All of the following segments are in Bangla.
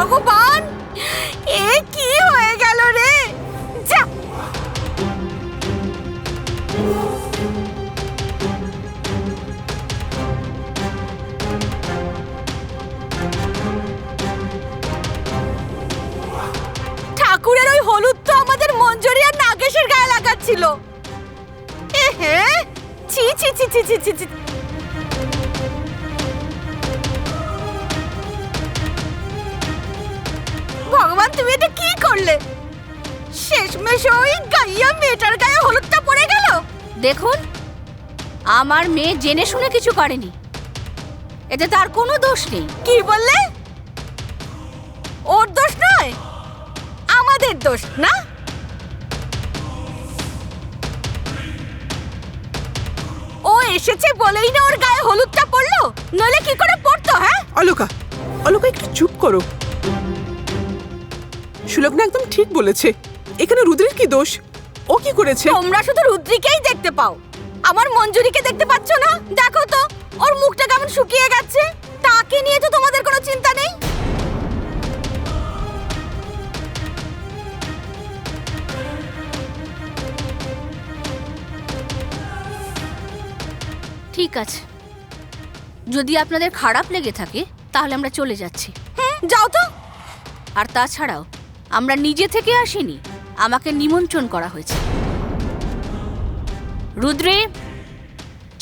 ভগবান, এ কি হয়ে গেল রে? যা ঠাকুরের ওই হলুদ তো আমাদের মঞ্জরি আর নাগেশের গায়ে লাগাচ্ছিল। হে, ছি ছি ছি ছি ছি ছি ছি। ভগবান, তুমি এটা কি করলে? শেষমেশ ওই গাইয়া মেয়েটার গায়ে হলুদটা পড়ে গেল। দেখুন, আমার মেয়ে জেনে শুনে কিছু করেনি, এতে তার কোনো দোষ নেই। কি বললে? ওর দোষ নয়, আমাদের দোষ না? ও এসেছে বলেই না ওর গায়ে হলুদটা পড়লো, নইলে কি করে পড়তো? হ্যাঁ অলোকা, অলোকা একটু চুপ করো। সুলগ্না একদম ঠিক বলেছে। এখানে রুদ্রের কি দোষ? ও কি করেছে? তোমরা শুধু রুদ্রিকেই দেখতে পাও, আমার মঞ্জুরিকে দেখতে পাচ্ছ না? দেখো তো ওর মুখটা কেমন শুকিয়ে গেছে। তাকে নিয়ে তো তোমাদের কোনো চিন্তা নেই। ঠিক আছে, যদি আপনাদের খারাপ লেগে থাকে তাহলে আমরা চলে যাচ্ছি। যাও তো। আর তাছাড়াও আমরা নিজে থেকে আসিনি, আমাকে নিমন্ত্রণ করা হয়েছে। রুদ্রে,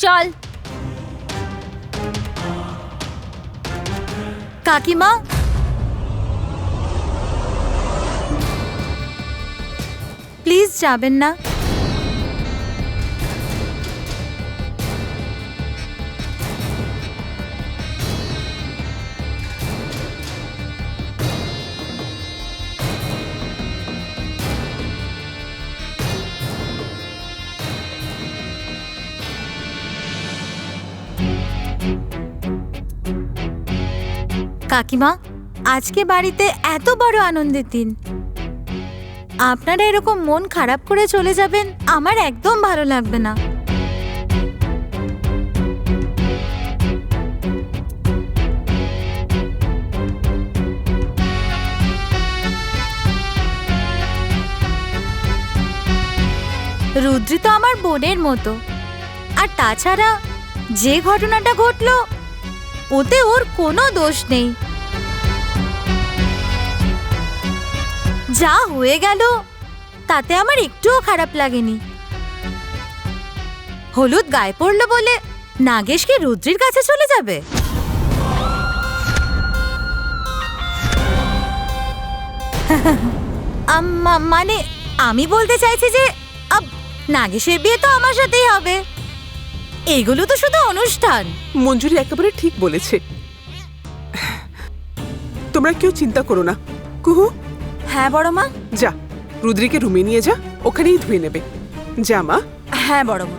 চল। কাকিমা, প্লিজ যাবেন না। কাকিমা, আজকে বাড়িতে এত বড় আনন্দের দিন, আপনারা এরকম মন খারাপ করে চলে যাবেন আমার একদম ভালো লাগবে না। রুদ্রি তো আমার বোনের মতো, আর তাছাড়া যে ঘটনাটা ঘটলো ওতে ওর কোনো দোষ নেই। যা হয়ে গেল তাতে আমার একটুও খারাপ লাগেনি। হলুদ গায়ে পড়লো বলে নাগেশ কি রুদ্রির কাছে চলে যাবে? মানে আমি বলতে চাইছি যে নাগেশের বিয়ে তো আমার সাথেই হবে। এগুলো তো শুধু অনুষ্ঠান। মঞ্জুরি একেবারে ঠিক বলেছে। তোমরা কেউ চিন্তা করো না। কুহু, হ্যাঁ বড় মা। যা রুদ্রিকে রুমে নিয়ে যা, ওখানেই ধুয়ে নেবে। যা মা। হ্যাঁ বড় মা।